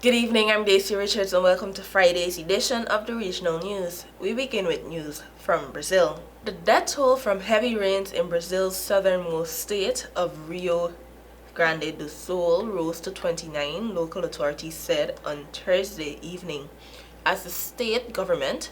Good evening, I'm DACIA Richards and welcome to Friday's edition of the Regional News. We begin with news from Brazil. The death toll from heavy rains in Brazil's southernmost state of Rio Grande do Sul rose to 29, local authorities said on Thursday evening, as the state government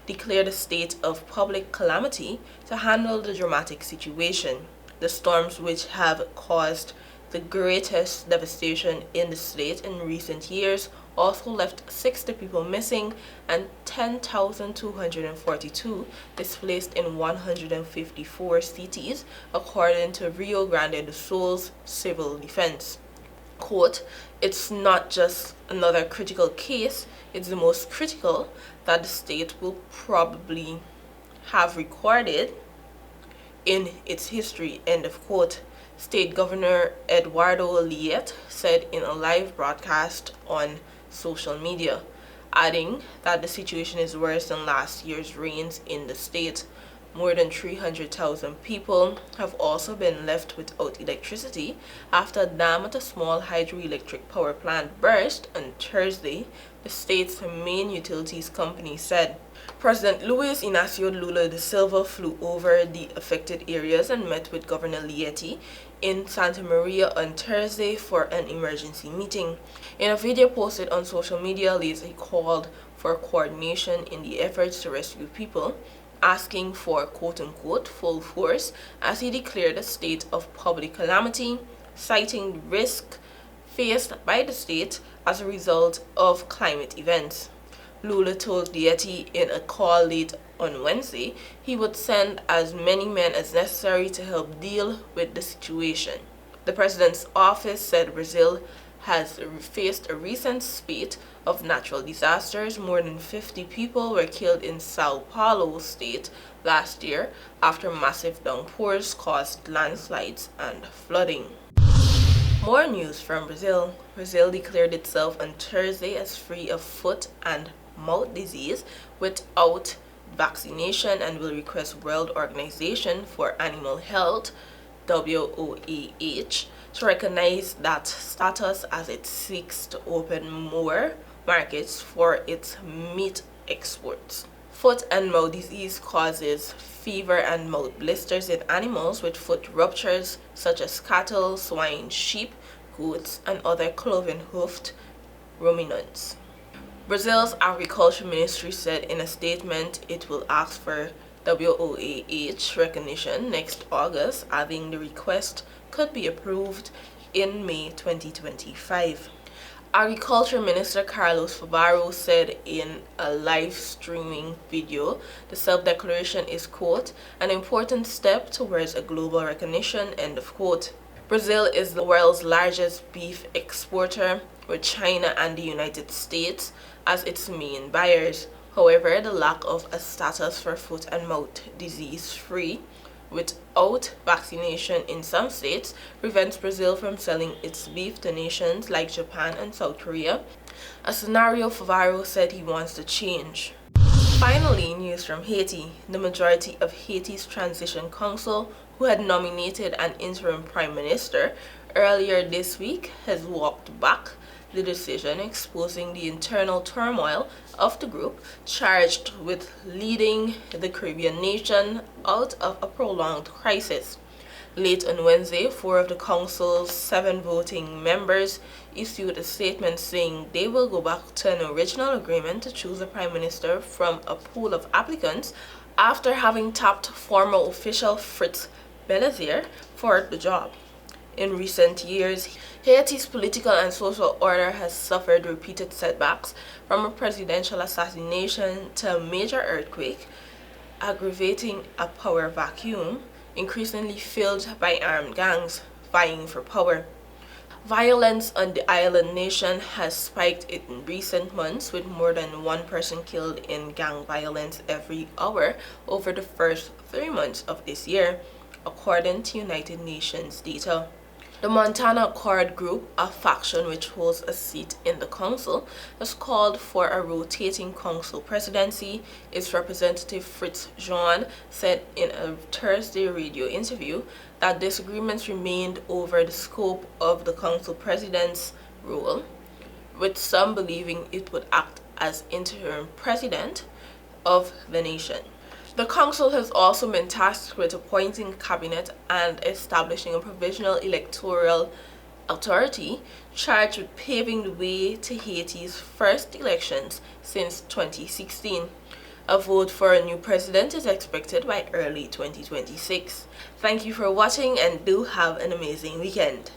declared a state of public calamity to handle the dramatic situation. The storms, which have caused the greatest devastation in the state in recent years, also left 60 people missing and 10,242 displaced in 154 cities, according to Rio Grande do Sul's civil defense. Quote, "It's not just another critical case, it's the most critical that the state will probably have recorded in its history," end of quote. State Governor Eduardo Liet said in a live broadcast on social media, adding that the situation is worse than last year's rains in the state. More than 300,000 people have also been left without electricity after a dam at a small hydroelectric power plant burst on Thursday, the state's main utilities company said. President Luiz Inácio Lula da Silva flew over the affected areas and met with Governor Lieti in Santa Maria on Thursday for an emergency meeting. In a video posted on social media, Lieti called for coordination in the efforts to rescue people, asking for quote-unquote full force as he declared a state of public calamity, citing the risk faced by the state as a result of climate events. Lula told Lieti in a call late on Wednesday he would send as many men as necessary to help deal with the situation. The president's office said Brazil has faced a recent spate of natural disasters. More than 50 people were killed in Sao Paulo state last year after massive downpours caused landslides and flooding. More news from Brazil. Brazil declared itself on Thursday as free of foot and mouth disease without vaccination and will request World Organization for Animal Health WOAH to recognize that status as it seeks to open more markets for its meat exports. Foot and mouth disease causes fever and mouth blisters in animals with foot ruptures such as cattle, swine, sheep, goats, and other cloven-hoofed ruminants. Brazil's Agriculture Ministry said in a statement it will ask for WOAH recognition next August, adding the request could be approved in May 2025. Agriculture Minister Carlos Favaro said in a live streaming video the self-declaration is, quote, "an important step towards a global recognition," end of quote. Brazil is the world's largest beef exporter, with China and the United States as its main buyers. However, the lack of a status for foot and mouth disease free without vaccination in some states prevents Brazil from selling its beef to nations like Japan and South Korea, a scenario Favaro said he wants to change. Finally, news from Haiti. The majority of Haiti's Transition Council, who had nominated an interim prime minister earlier this week, has walked back the decision, exposing the internal turmoil of the group charged with leading the Caribbean nation out of a prolonged crisis. Late on Wednesday, 4 of the council's 7 voting members issued a statement saying they will go back to an original agreement to choose a prime minister from a pool of applicants after having tapped former official Fritz Belazier for the job. In recent years, Haiti's political and social order has suffered repeated setbacks, from a presidential assassination to a major earthquake, aggravating a power vacuum increasingly filled by armed gangs vying for power. Violence on the island nation has spiked in recent months, with more than one person killed in gang violence every hour over the first 3 months of this year, according to United Nations data. The Montana Accord Group, a faction which holds a seat in the council, has called for a rotating council presidency. Its representative Fritz Jean said in a Thursday radio interview that disagreements remained over the scope of the council president's role, with some believing it would act as interim president of the nation. The council has also been tasked with appointing cabinet and establishing a provisional electoral authority charged with paving the way to Haiti's first elections since 2016. A vote for a new president is expected by early 2026. Thank you for watching and do have an amazing weekend.